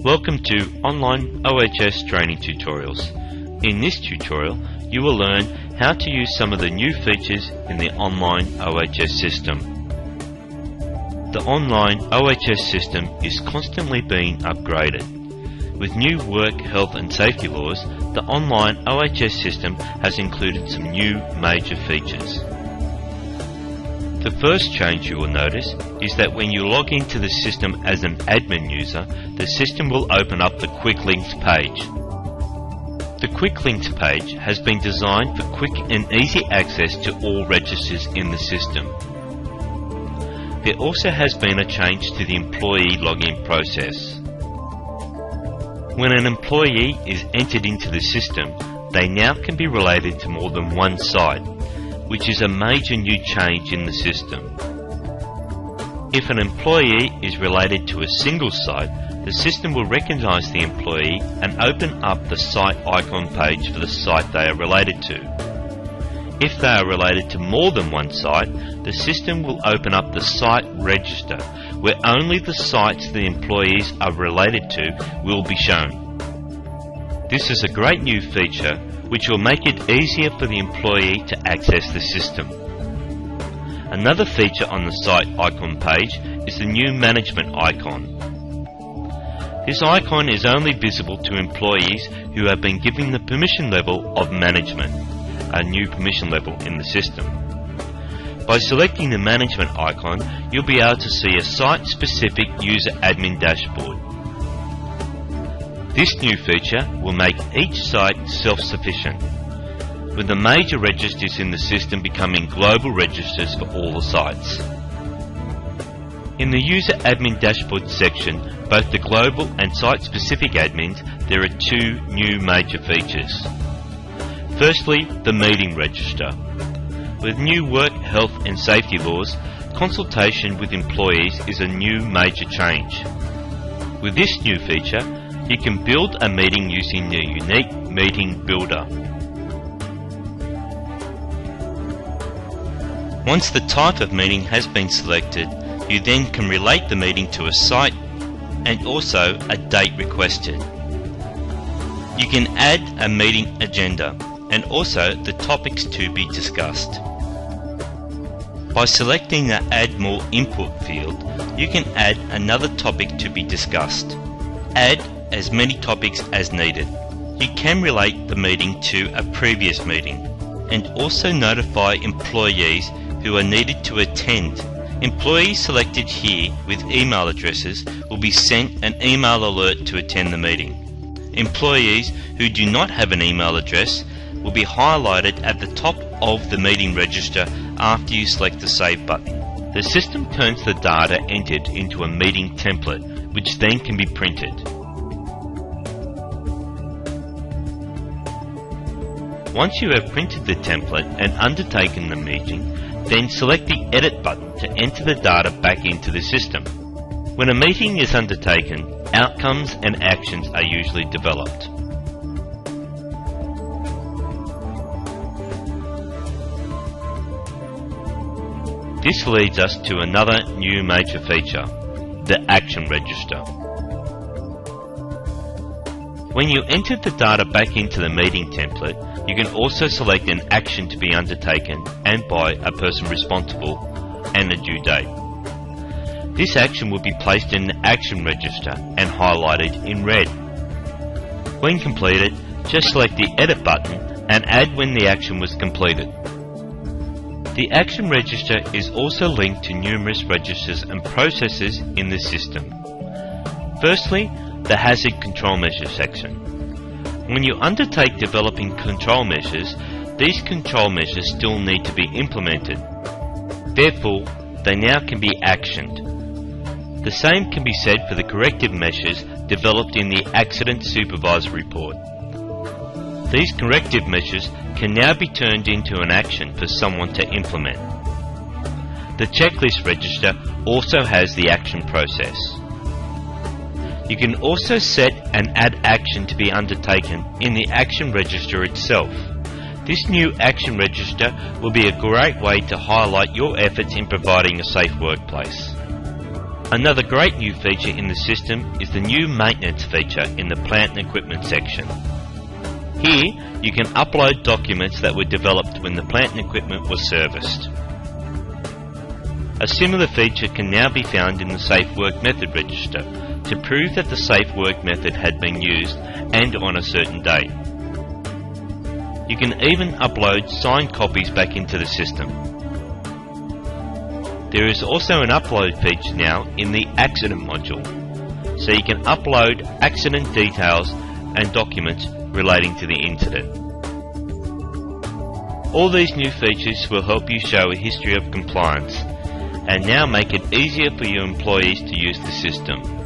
Welcome to online OHS training tutorials. In this tutorial, you will learn how to use some of the new features in the online OHS system. The online OHS system is constantly being upgraded. With new work, health and safety laws, the online OHS system has included some new major features. The first change you will notice is that when you log into the system as an admin user, the system will open up the Quick Links page. The Quick Links page has been designed for quick and easy access to all registers in the system. There also has been a change to the employee login process. When an employee is entered into the system, they now can be related to more than one site, which is a major new change in the system. If an employee is related to a single site, the system will recognize the employee and open up the site icon page for the site they are related to. If they are related to more than one site, the system will open up the site register, where only the sites the employees are related to will be shown. This is a great new feature which will make it easier for the employee to access the system. Another feature on the site icon page is the new management icon. This icon is only visible to employees who have been given the permission level of management, a new permission level in the system. By selecting the management icon, you'll be able to see a site-specific user admin dashboard. This new feature will make each site self-sufficient, with the major registers in the system becoming global registers for all the sites. In the User Admin Dashboard section, both the global and site-specific admins, there are two new major features. Firstly, the meeting register. With new work, health and safety laws, consultation with employees is a new major change. With this new feature, you can build a meeting using the unique meeting builder. Once the type of meeting has been selected, you then can relate the meeting to a site and also a date requested. You can add a meeting agenda and also the topics to be discussed. By selecting the Add More Input field, you can add another topic to be discussed. Add as many topics as needed. You can relate the meeting to a previous meeting and also notify employees who are needed to attend. Employees selected here with email addresses will be sent an email alert to attend the meeting. Employees who do not have an email address will be highlighted at the top of the meeting register after you select the Save button. The system turns the data entered into a meeting template, which then can be printed. Once you have printed the template and undertaken the meeting, then select the Edit button to enter the data back into the system. When a meeting is undertaken, outcomes and actions are usually developed. This leads us to another new major feature, the Action Register. When you enter the data back into the meeting template, you can also select an action to be undertaken and by a person responsible and a due date. This action will be placed in the Action Register and highlighted in red. When completed, just select the Edit button and add when the action was completed. The Action Register is also linked to numerous registers and processes in the system. Firstly, the Hazard Control Measures section. When you undertake developing control measures, these control measures still need to be implemented. Therefore, they now can be actioned. The same can be said for the corrective measures developed in the Accident Supervisor Report. These corrective measures can now be turned into an action for someone to implement. The Checklist Register also has the action process. You can also set and add action to be undertaken in the Action Register itself. This new Action Register will be a great way to highlight your efforts in providing a safe workplace. Another great new feature in the system is the new maintenance feature in the plant and equipment section. Here you can upload documents that were developed when the plant and equipment was serviced. A similar feature can now be found in the Safe Work Method Register to prove that the safe work method had been used and on a certain date. You can even upload signed copies back into the system. There is also an upload feature now in the accident module, so you can upload accident details and documents relating to the incident. All these new features will help you show a history of compliance and now make it easier for your employees to use the system.